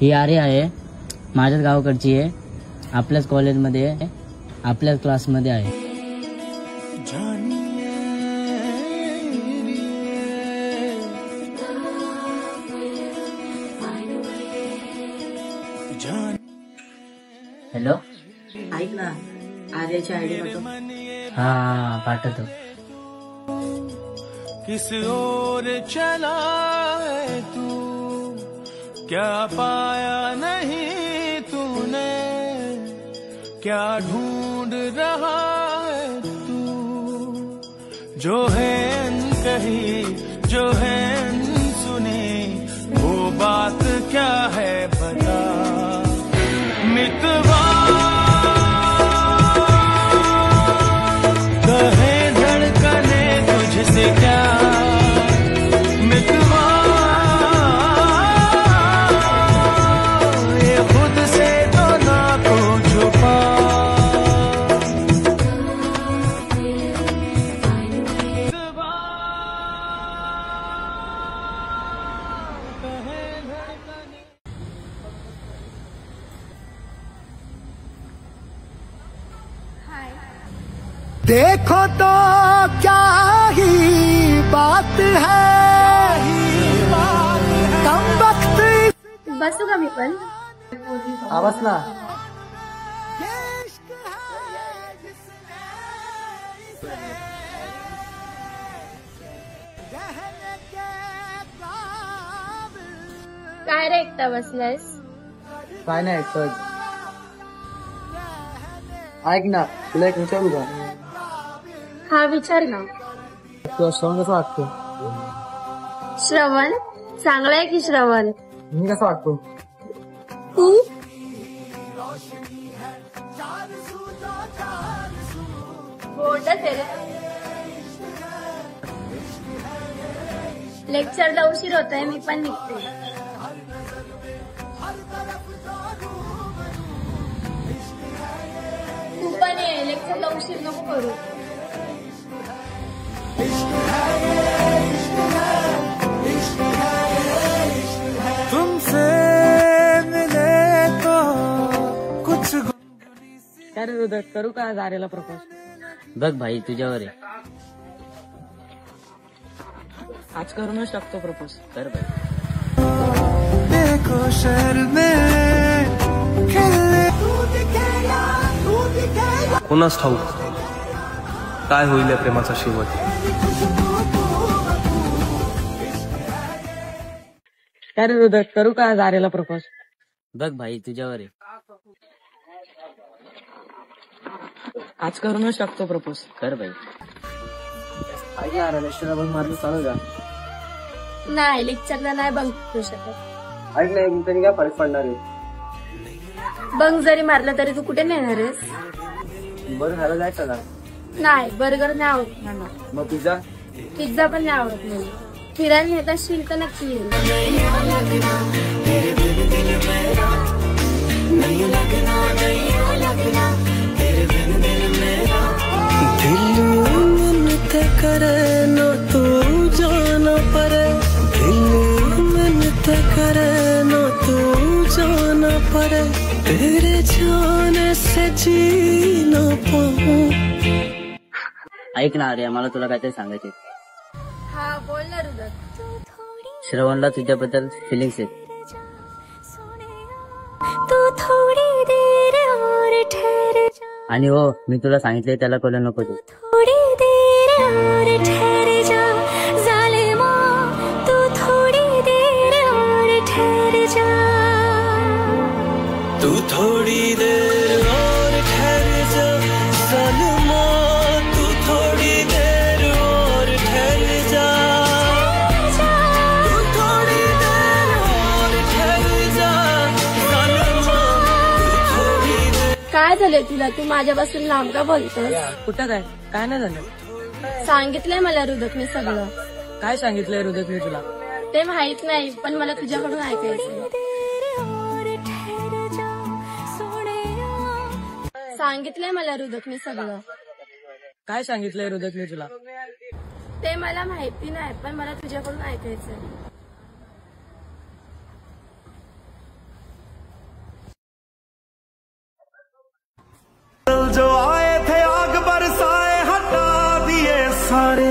ही आर्या आहे, माझ्याच गावाकडची आहे, आपल्याच कॉलेजमध्ये आहे, आपल्याच क्लासमध्ये आहे. हॅलो, ऐक ना, आर्याची आयडी पाठव. हा पाठवतो. किस ओर चला है तू, क्या पाया नहीं तूने, क्या ढूंढ रहा है तू, जो है अनकही, जो है अनसुनी, वो बात क्या है बता. मितवा कहे धड़कने तुझसे क्या, मितवा ये खुद से तो ना को छुपा. देखो तो क्या ही बात है, कम वक्त. बसू का मी पण. आवाज ना. काय रे एकटा बसलायस? काय नाही सहज. ऐक ना, तुला एक विचारू का? हा विचार ना. तुला श्रवण कसं वाटतं? श्रवण चांगलाय की श्रवण. मी कसं वाटतो? तू बोलत रे. लेक्चरला उशीर होतोय, मी पण निघते. तू पण ये, लेक्चरला उशीर नको करू. तुमसे मिले तो कुछ. काय रे हृदय, करू का आज आर्याला प्रपोज? बघ भाई, तुझ्यावर आहे. आज करूनच टाकतो प्रपोज. कर भाई. देखो शहर में कोणास ठाऊक काय होईल या प्रेमाचा शेवट. काय रे हृदय, करू का आज आर्याला प्रपोज? बघ भाई, तुझ्यावर आहे. आज करूनच टाकतो प्रपोज. कर भाई. ऐक ना, रेस्टॉरंट मारलं चालू का? नाही, लेक्चरला नाही बंक करू शकत. ऐक ना, एक तरी काय फरक पडणार आहे? बंक जरी मारलं तरी तू कुठे नेणार आहेस? बरं खायला जायचं ना. नाही, बर्गर नाही आवडत मला. मग पिझ्झा? पिझ्झा पण नाही आवडत मला. फिरायला येत असशील तर नक्की येईल. करे ना तू जाना पड़े, दिल मिलते करे ना तू जाना पड़े, तेरे जाने से जी ना पाऊं. ऐक ना आर्या, मला तुला काहीतरी सांगायचे. हा बोल ना हृदय. श्रवणला तुझ्याबद्दल फिलिंग्स आहेत. आणि हो, मी तुला सांगितलंय त्याला कळलं नको तू. तू थोड़ी देर और ठहर जा सलमा, तू थोड़ी देर और ठहर जा, तू थोड़ी देर और ठहर जा सलमा, तू थोड़ी देर. काय झालंय तुला? तू माझ्यापासून लांब का बोलतोस? कुठं काय नाही झालं. सांगितलंय मला हृदय मी सगळं. काय सांगितलंय हृदय मी तुला? ते माहित नाही, पण मला तुझ्याकडून ऐकायचं. सांगितलंय मला हृदय मी सगळं. काय सांगितलंय हृदय मी तुला? ते मला माहिती नाही, पण मला तुझ्याकडून ऐकायचं. सारे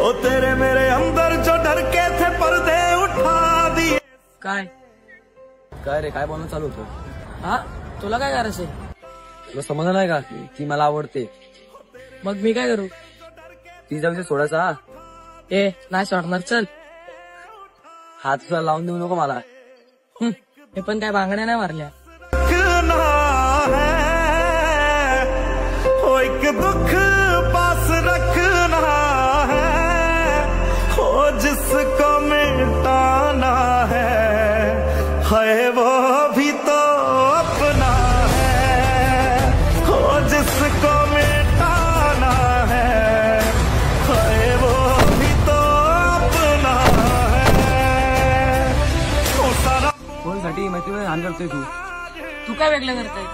ओ तेरे मेरे अंदर जो डर के थे पर्दे उठा दिए। काय काय रे, काय बोलणं चालू होतं? हा तुला काय करायचंय? तुला समजलं नाही का की मला आवडते? मग मी काय करू? ती जाऊ सोडायचा. ए नाही सोडणार, चल. हात तुला लावून देऊ नको मला. हे पण काय बांगड्या नाही मारल्या. एक दुख पास रखना है, हो जिसको मिटाना है वो भी तो अपना है, हो जिसको मिटाना है वो भी तो अपना है। ओ सारा कोणासाठी माहिती हान करतोय तू काय वेगळं करतोय?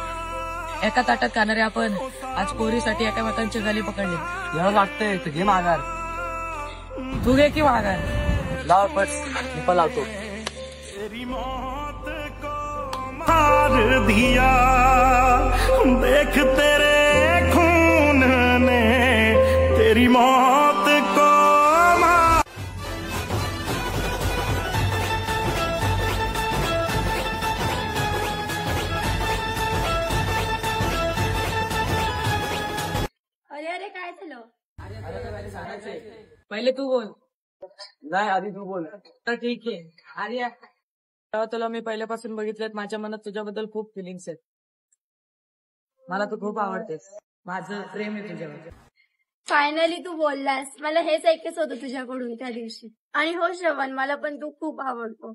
एका ताटात खाणारे आपण आज पोरीसाठी एकामेकांची गली पकडली. याला लागतंय तर घे माघार. तू घे की माघार. लाव बस, मी पण लावतो. तेरी मौत को मार दिया, देख तेरे खून ने तेरी मौत को मार। अरे अरे काय झालं? पहिले तू बोल. नाही, आधी तू बोल. तर ठीक आहे. आर्या, तेव्हा तुला मी पहिल्यापासून बघितलेत. माझ्या मनात तुझ्याबद्दल खूप फिलिंग्स आहेत. मला तू खूप आवडतेस. माझं प्रेम आहे तुझ्यावर. फायनली तू बोललास. मला हेच ऐकायचं होतं तुझ्याकडून त्या दिवशी. आणि हो श्रवण, मला पण तू खूप आवडतो.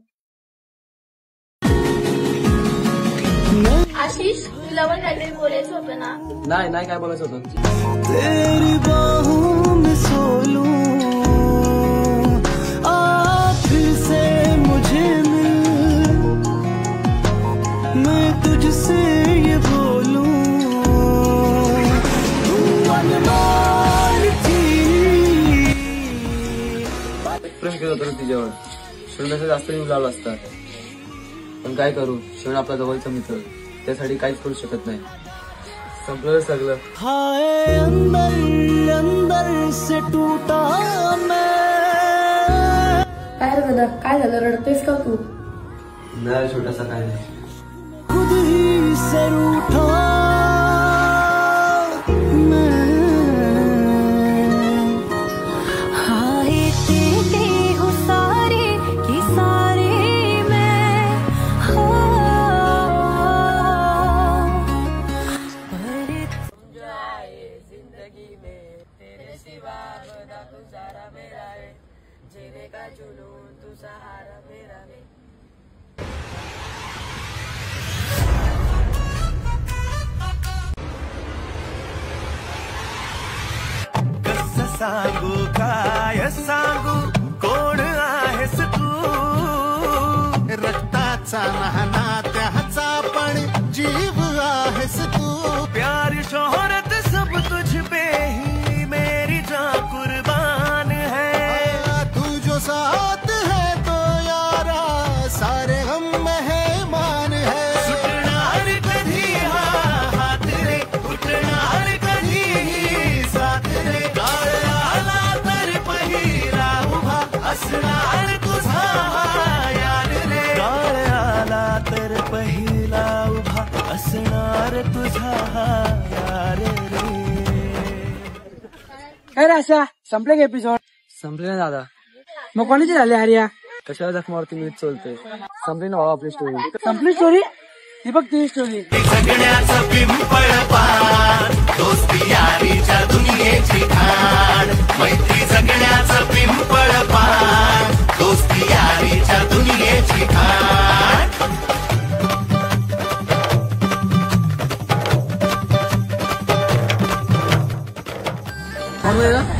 आशिष, तुला पण काहीतरी बोलायचं होतं ना? नाही काय बोलायचं होतं? तेरी बाहों में सो लूं, आँख से मुझे मिल, मैं तुझसे ये बोलूं, तू अनमोल थी। प्रेम केलं होतं तिच्यावर. शेवटी जास्त जीव लावला असता, पण काय करू, शेवट आपला जवळचा मित्र, त्यासाठी काहीच करू शकत नाही. संपलं सगळं. हाय अंदर अंदर से टूटा मैं. काय रे दादा, काय झालं? रडतेस का तू? नाही छोटासा काय नाही. खुद ही से रूठा मैं. हाय तेरे हो सारे की सारे मैं. जिंदगी में तेरे सिवा बदा तू सारा मेरा है. जीने का जुनून तू सहारा मेरा है. कसं सांगू काय सांगू कोण आहेस तू. रक्ताचा नाना त्याचा पण जीव आहेस तू. प्यार शोहरत सब तुझ पे ही मेरी जान कुर्बान है. तू जो साथ है तो यारा सारे हम मेहमान है. सुटणार कधी हा हात रे, उठणार कधी साथ रे. काळ आला तर पहिला उभा असणार तुझा यार रे. काळ आला तर पहिला उभा असणार तुझा यार रे. काय रे अशा, संपले का एपिसोड? संपले ना दादा. मग कोणाची झाली आर्या? कशाला जखमावरती मीठ चोलते. संपली ना बाबा आपली स्टोरी. संपली स्टोरी? ही बघ ती स्टोरी. जगण्याचं पिंपळ पान, दोस्ती यारीच्या दुनियेची खाण. मैत्री जगण्याचं पिंपळ पान, दोस्ती यारीच्या दुनियेची खाण. कोण बोलला?